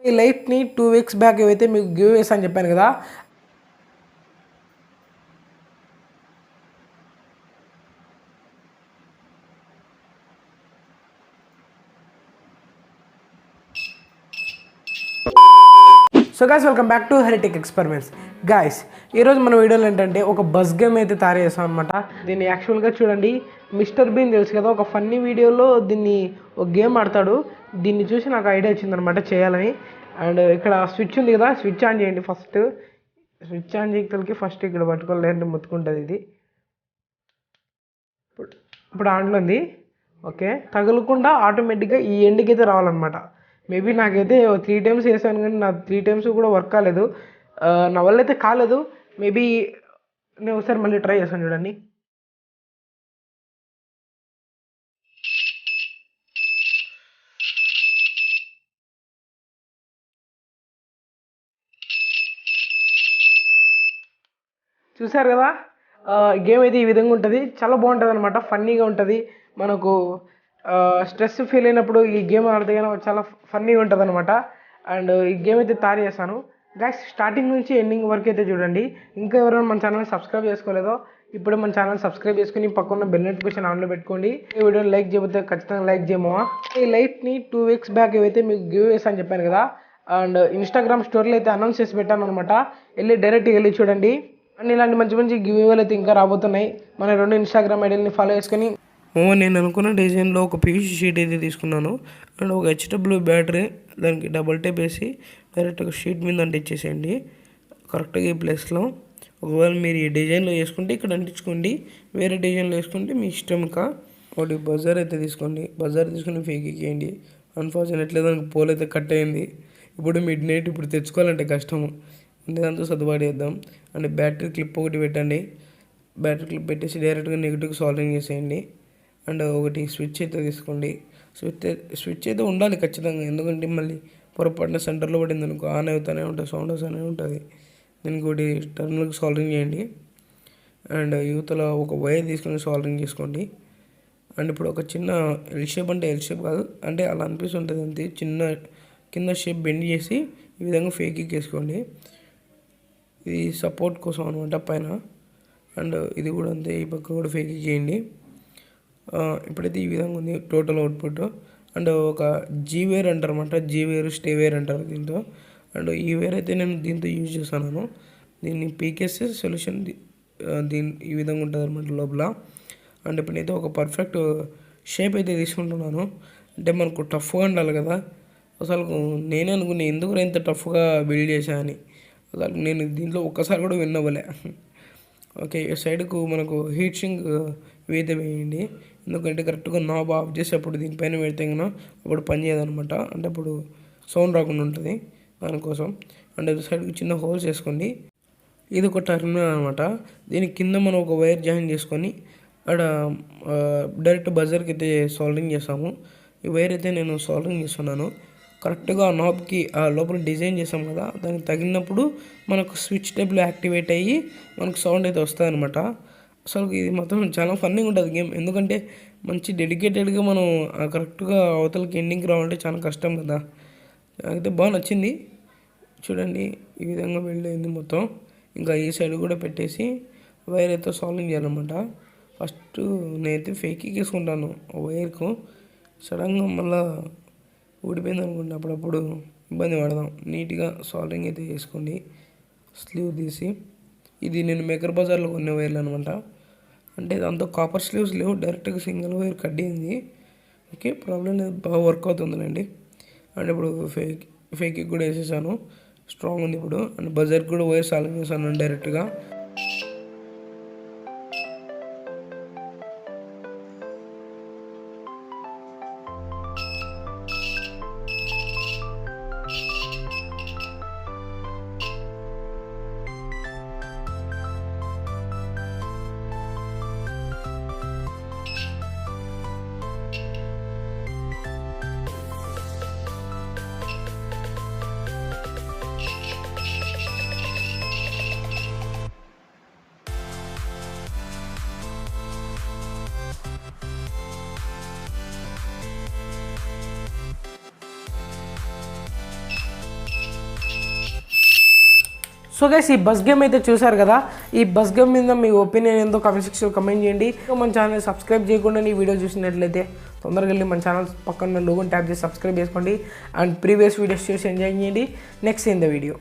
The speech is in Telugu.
ఈ లైట్ని 2 వీక్స్ బ్యాక్ ఏవైతే మీకు గివ్ వేసా అని చెప్పాను కదా. So guys welcome back to heritech experiments. Guys ఈరోజు మన వీడియోలో ఏంటంటే ఒక బస్ గేమ్ అయితే తయారు చేస్తాం అనమాట. దీన్ని యాక్చువల్గా చూడండి, మిస్టర్ బీన్ తెలుసు కదా, ఒక ఫన్నీ వీడియోలో దీన్ని ఒక గేమ్ ఆడతాడు. దీన్ని చూసి నాకు ఐడియా వచ్చిందనమాట చేయాలని. అండ్ ఇక్కడ స్విచ్ ఉంది కదా, స్విచ్ ఆన్ చేయండి. ఫస్ట్ స్విచ్ ఆన్ చేయగలికి ఫస్ట్ ఇక్కడ పట్టుకోవాలి, లేదంటే ముత్తుకుంటుంది ఇది. ఇప్పుడు ఆన్లో ఉంది. ఓకే, తగలకుండా ఆటోమేటిక్గా ఈ ఎండ్కి అయితే రావాలన్నమాట. మేబీ నాకైతే 3 టైమ్స్ వేసాను కానీ నా 3 టైమ్స్ కూడా వర్క్ కాలేదు. నా వల్ల అయితే కాలేదు. మేబీ నేను ఒకసారి మళ్ళీ ట్రై చేస్తాను చూడండి. చూసారు కదా, గేమ్ అయితే ఈ విధంగా ఉంటుంది. చాలా బాగుంటుంది అనమాట, ఫన్నీగా ఉంటుంది. మనకు స్ట్రెస్ ఫీల్ అయినప్పుడు ఈ గేమ్ ఆడితే కానీ చాలా ఫన్నీగా ఉంటుంది అనమాట. అండ్ ఈ గేమ్ అయితే తయారు చేశాను గైస్. స్టార్టింగ్ నుంచి ఎండింగ్ వరకు అయితే చూడండి. ఇంకా ఎవరైనా మన ఛానల్ సబ్స్క్రైబ్ చేసుకోలేదో ఇప్పుడు మన ఛానల్ సబ్స్క్రైబ్ చేసుకుని పక్కన బెల్ నోటిఫికేషన్ ఆన్లో పెట్టుకోండి. ఈ వీడియోని లైక్ చేయబోతే ఖచ్చితంగా లైక్ చేయమా. ఈ లైట్ని 2 వీక్స్ బ్యాక్ ఏవైతే మీకు గివ్ వేసా అని చెప్పాను కదా. అండ్ ఇన్స్టాగ్రామ్ స్టోరీలో అయితే అనౌన్స్ చేసి పెట్టాను అనమాట. డైరెక్ట్గా వెళ్ళి చూడండి. అండ్ ఇలాంటి మంచి మంచి గివ్ వేలు అయితే ఇంకా రాబోతున్నాయి. మన 2 ఇన్స్టాగ్రామ్ ఐడీని ఫాలో చేసుకొని నేను అనుకున్న డిజైన్లో ఒక పీవీసీ షీట్ అయితే తీసుకున్నాను. అండ్ ఒక హెచ్డబ్ల్యూ బ్యాటరీ, దానికి డబల్ టేప్ వేసి డైరెక్ట్గా షీట్ మీద అంటించేసేయండి కరెక్ట్గా ఈ ప్లేస్లో. ఒకవేళ మీరు ఈ డిజైన్లో వేసుకుంటే ఇక్కడ అంటించుకోండి, వేరే డిజైన్లో వేసుకుంటే మీ ఇష్టం. ఇంకా ఒకటి బజార్ అయితే తీసుకోండి, బజార్ తీసుకుని ఫేక్ ఎక్కేయండి. అన్ఫార్చునేట్లీ దానికి పోల్ అయితే కట్ అయింది. ఇప్పుడు మిడ్ నైట్ ఇప్పుడు తెచ్చుకోవాలంటే కష్టము, దాంతో సర్దుబాటు చేద్దాం. అండ్ బ్యాటరీ క్లిప్ ఒకటి పెట్టండి, బ్యాటరీ క్లిప్ పెట్టేసి డైరెక్ట్గా నెగిటివ్కి సాల్వింగ్ చేసేయండి. అండ్ ఒకటి స్విచ్ అయితే తీసుకోండి. స్విచ్ అయితే ఉండాలి ఖచ్చితంగా, ఎందుకంటే మళ్ళీ పొరపాటున సెంటర్లో పడింది అనుకో ఆన్ అవుతూనే ఉంటుంది, సౌండ్ వస్తూనే ఉంటుంది. దీనికి ఒకటి టర్మినల్కి సాల్వింగ్ చేయండి. అండ్ యువతల ఒక వైర్ తీసుకొని సాల్వింగ్ చేసుకోండి. అండ్ ఇప్పుడు ఒక చిన్న ఎల్ షేప్, అంటే ఎల్ షేప్ కాదు, అంటే అలా అనిపిస్తుంటుంది అంతే, చిన్న కింద షేప్ బెండ్ చేసి ఈ విధంగా ఫేక్ వేసుకోండి. ఇది సపోర్ట్ కోసం అనమాట పైన. అండ్ ఇది కూడా అంతే, ఈ పక్క కూడా ఫేక్ చేయండి. ఇప్పుడైతే ఈ విధంగా ఉంది టోటల్ అవుట్పుట్. అండ్ ఒక జీ వేర్ అంటారు అనమాట, జీ వేర్ స్టే వేర్ అంటారు దీంతో. అండ్ ఈ వేర్ అయితే నేను దీంతో యూజ్ చేస్తున్నాను. దీన్ని పీకేస్తే సొల్యూషన్ ఈ విధంగా ఉంటుంది అనమాట లోపల. అండ్ ఇప్పుడైతే ఒక పర్ఫెక్ట్ షేప్ అయితే తీసుకుంటున్నాను. అంటే మనకు టఫ్గా ఉండాలి కదా. అసలు నేనే అనుకున్నా ఎందుకు ఇంత టఫ్గా బిల్డ్ చేశా అని. అసలు నేను దీంట్లో ఒక్కసారి కూడా విన్ అవ్వలే. ఓకే, సైడ్కు మనకు హీట్ సింక్ వేతే వేయండి, ఎందుకంటే కరెక్ట్గా నాబ్ ఆఫ్ చేసేటప్పుడు దీనిపైన పెడితే కన్నా అప్పుడు పని చేయదనమాట, అంటే అప్పుడు సౌండ్ రాకుండా ఉంటుంది దానికోసం. అండ్ సైడ్కి చిన్న హోల్స్ వేసుకోండి. ఇది ఒక టర్మినల్ అనమాట. దీని కింద మనం ఒక వైర్ జాయిన్ చేసుకొని అక్కడ డైరెక్ట్ బజర్కి అయితే సాల్వింగ్ చేస్తాము. ఈ వైర్ అయితే నేను సాల్వింగ్ చేస్తున్నాను. కరెక్ట్గా ఆ నాబ్కి ఆ లోపల డిజైన్ చేసాం కదా, దానికి తగినప్పుడు మనకు స్విచ్ టైప్లో యాక్టివేట్ అయ్యి మనకు సౌండ్ అయితే వస్తుంది అనమాట. అసలు ఇది మొత్తం చాలా ఫన్నీగా ఉంటుంది గేమ్, ఎందుకంటే మంచి డెడికేటెడ్గా మనం కరెక్ట్గా అవతలకి ఎండింగ్కి రావాలంటే చాలా కష్టం కదా. అయితే బాగా నచ్చింది చూడండి, ఈ విధంగా బిల్డ్ అయింది మొత్తం. ఇంకా ఈ సైడ్ కూడా పెట్టేసి వైర్ అయితే సాల్వింగ్ చేయాలన్నమాట. ఫస్ట్ నేనైతే ఫేక్ వేసుకుంటాను వైర్కు, సడన్గా మళ్ళీ ఊడిపోయింది అనుకుంటే అప్పుడప్పుడు ఇబ్బంది పడదాం. నీట్గా సాల్వింగ్ అయితే చేసుకోండి. స్లీవ్ తీసి ఇది నేను మేకర్ బజార్లో కొన్న వైర్లు అనమాట. అంటే దాంతో కాపర్ స్లీవ్స్ లేవు, డైరెక్ట్గా సింగిల్ వైర్ కట్ అయింది. ఓకే, ప్రాబ్లం లేదు, బాగా వర్క్ అవుతుందండి. అండ్ ఇప్పుడు ఫేక్ కూడా వేసేసాను, స్ట్రాంగ్ ఉంది ఇప్పుడు. అండ్ బజార్కి కూడా వైర్ సాల్వింగ్ చేశాను డైరెక్ట్గా. సో గైస్ ఈ బస్ గేమ్ అయితే చూసారు కదా, ఈ బస్ గేమ్ మీద మీ ఒపీనియన్ ఏందో కామెంట్ సెక్షన్లో కమెంట్ చేయండి. మన ఛానల్ సబ్స్క్రైబ్ చేయకుండా ఈ వీడియో చూసినట్లయితే తొందరగా వెళ్ళి మన ఛానల్ పక్కన లోగోని ట్యాప్ చేసి సబ్స్క్రైబ్ చేసుకోండి అండ్ ప్రీవియస్ వీడియోస్ చూసి ఎంజాయ్ చేయండి. Next in the video.